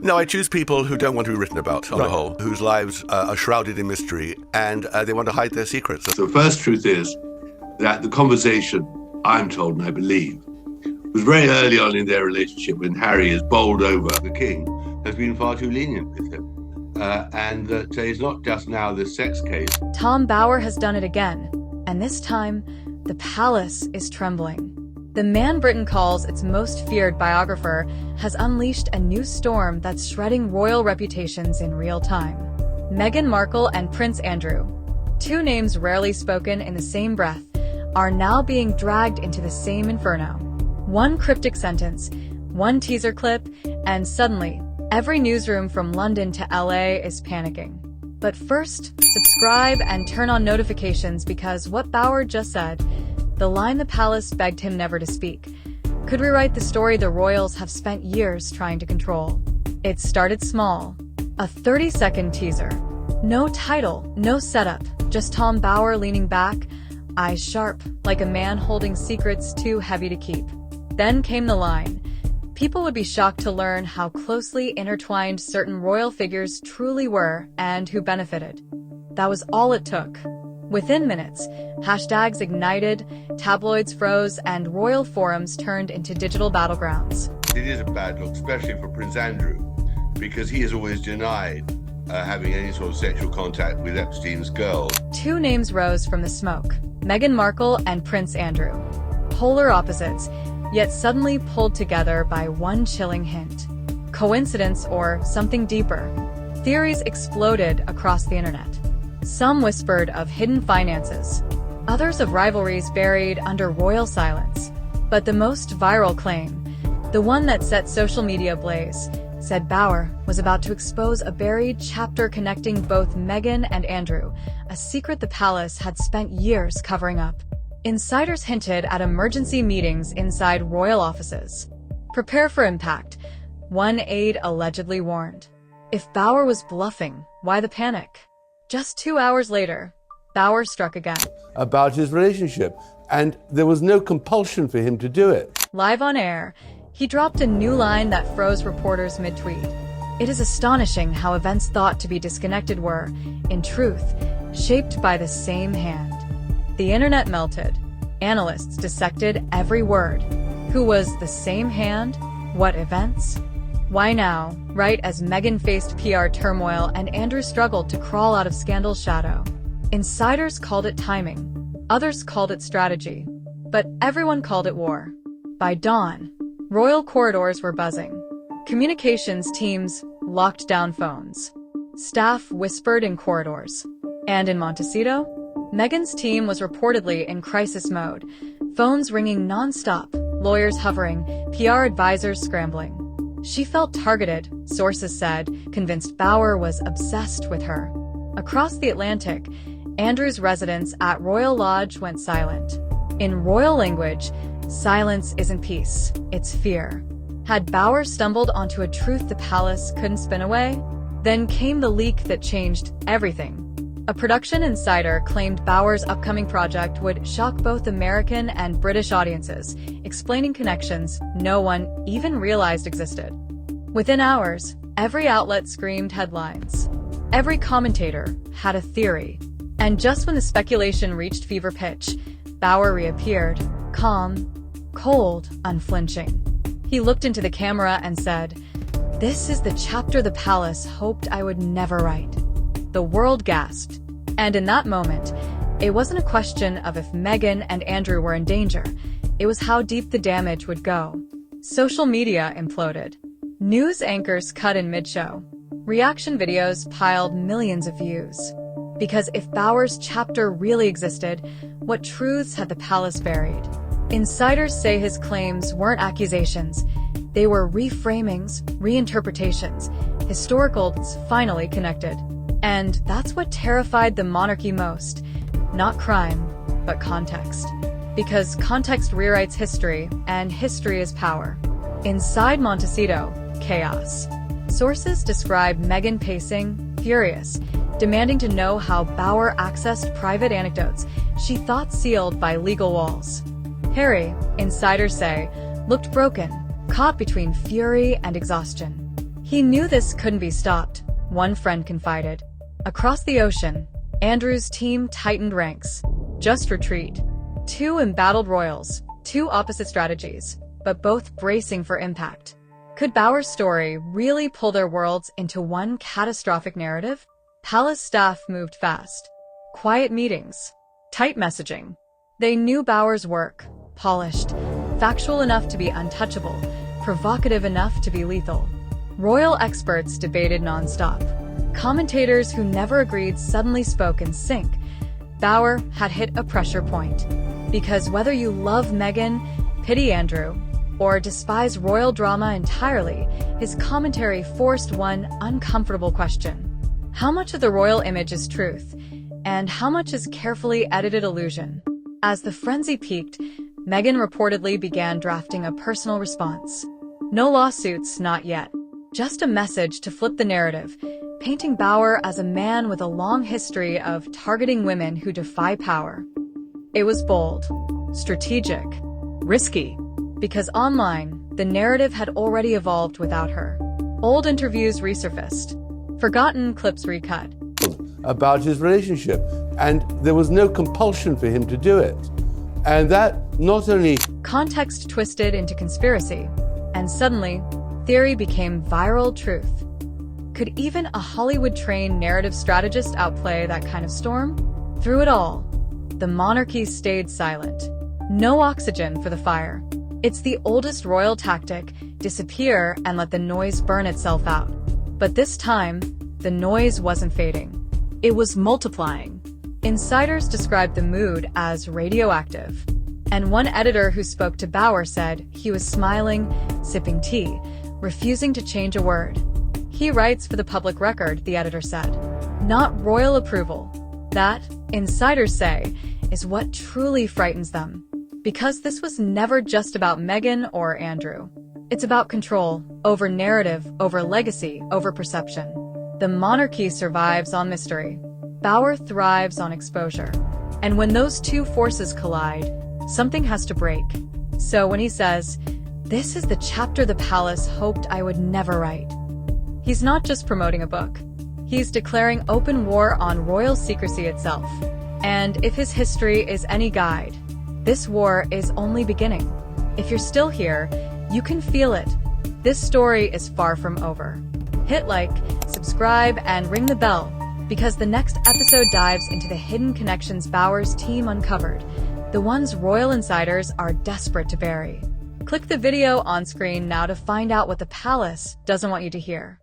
No, I choose people who don't want to be written about, on the whole, whose lives are shrouded in mystery, and they want to hide their secrets. The first truth is that the conversation, I'm told and I believe, was very early on in their relationship when Harry is bowled over. The king has been far too lenient with him. And that it's not just now this sex case. Tom Bower has done it again, and this time, the palace is trembling. The man Britain calls its most feared biographer has unleashed a new storm that's shredding royal reputations in real time. Meghan Markle and Prince Andrew, two names rarely spoken in the same breath, are now being dragged into the same inferno. One cryptic sentence, one teaser clip, and suddenly, every newsroom from London to LA is panicking. But first, subscribe and turn on notifications because what Bower just said, the line the palace begged him never to speak, could rewrite the story the royals have spent years trying to control. It started small. A 30-second teaser. No title, no setup, just Tom Bower leaning back, eyes sharp, like a man holding secrets too heavy to keep. Then came the line. People would be shocked to learn how closely intertwined certain royal figures truly were and who benefited. That was all it took. Within minutes, hashtags ignited, tabloids froze, and royal forums turned into digital battlegrounds. It is a bad look, especially for Prince Andrew, because he has always denied having any sort of sexual contact with Epstein's girl. Two names rose from the smoke, Meghan Markle and Prince Andrew. Polar opposites, yet suddenly pulled together by one chilling hint. Coincidence or something deeper? Theories exploded across the internet. Some whispered of hidden finances, others of rivalries buried under royal silence. But the most viral claim, the one that set social media ablaze, said Bower was about to expose a buried chapter connecting both Meghan and Andrew, a secret the palace had spent years covering up. Insiders hinted at emergency meetings inside royal offices. Prepare for impact, one aide allegedly warned. If Bower was bluffing, why the panic? Just 2 hours later, Bower struck again. About his relationship, and there was no compulsion for him to do it. Live on air, he dropped a new line that froze reporters mid-tweet. It is astonishing how events thought to be disconnected were, in truth, shaped by the same hand. The internet melted. Analysts dissected every word. Who was the same hand? What events? Why now, right as Meghan faced PR turmoil and Andrew struggled to crawl out of scandal's shadow? Insiders called it timing. Others called it strategy. But everyone called it war. By dawn, royal corridors were buzzing. Communications teams locked down phones. Staff whispered in corridors. And in Montecito, Meghan's team was reportedly in crisis mode. Phones ringing non-stop, lawyers hovering, PR advisors scrambling. She felt targeted, sources said, convinced Bower was obsessed with her. Across the Atlantic, Andrew's residence at Royal Lodge went silent. In royal language, silence isn't peace, it's fear. Had Bower stumbled onto a truth the palace couldn't spin away? Then came the leak that changed everything. A production insider claimed Bower's upcoming project would shock both American and British audiences, explaining connections no one even realized existed. Within hours, every outlet screamed headlines. Every commentator had a theory. And just when the speculation reached fever pitch, Bower reappeared, calm, cold, unflinching. He looked into the camera and said, "This is the chapter the palace hoped I would never write." The world gasped. And in that moment, it wasn't a question of if Meghan and Andrew were in danger. It was how deep the damage would go. Social media imploded. News anchors cut in mid-show. Reaction videos piled millions of views. Because if Bower's chapter really existed, what truths had the palace buried? Insiders say his claims weren't accusations. They were reframings, reinterpretations, historicals finally connected. And that's what terrified the monarchy most. Not crime, but context. Because context rewrites history, and history is power. Inside Montecito, chaos. Sources describe Meghan pacing, furious, demanding to know how Bower accessed private anecdotes she thought sealed by legal walls. Harry, insiders say, looked broken, caught between fury and exhaustion. He knew this couldn't be stopped, one friend confided. Across the ocean, Andrew's team tightened ranks. Just retreat. Two embattled royals, two opposite strategies, but both bracing for impact. Could Bower's story really pull their worlds into one catastrophic narrative? Palace staff moved fast. Quiet meetings, tight messaging. They knew Bower's work, polished, factual enough to be untouchable, provocative enough to be lethal. Royal experts debated nonstop. Commentators who never agreed suddenly spoke in sync. Bower had hit a pressure point. Because whether you love Meghan, pity Andrew, or despise royal drama entirely, his commentary forced one uncomfortable question. How much of the royal image is truth, and how much is carefully edited illusion? As the frenzy peaked, Meghan reportedly began drafting a personal response. No lawsuits, not yet. Just a message to flip the narrative, painting Bower as a man with a long history of targeting women who defy power. It was bold, strategic, risky, because online, the narrative had already evolved without her. Old interviews resurfaced, forgotten clips recut. About his relationship, and there was no compulsion for him to do it. And that not only Context twisted into conspiracy, and suddenly, theory became viral truth. Could even a Hollywood-trained narrative strategist outplay that kind of storm? Through it all, the monarchy stayed silent. No oxygen for the fire. It's the oldest royal tactic: disappear and let the noise burn itself out. But this time, the noise wasn't fading. It was multiplying. Insiders described the mood as radioactive. And one editor who spoke to Bower said he was smiling, sipping tea, refusing to change a word. He writes for the public record, the editor said. Not royal approval. That, insiders say, is what truly frightens them. Because this was never just about Meghan or Andrew. It's about control, over narrative, over legacy, over perception. The monarchy survives on mystery. Bower thrives on exposure. And when those two forces collide, something has to break. So when he says, "This is the chapter the palace hoped I would never write," he's not just promoting a book. He's declaring open war on royal secrecy itself. And if his history is any guide, this war is only beginning. If you're still here, you can feel it. This story is far from over. Hit like, subscribe, and ring the bell, because the next episode dives into the hidden connections Bower's team uncovered, the ones royal insiders are desperate to bury. Click the video on screen now to find out what the palace doesn't want you to hear.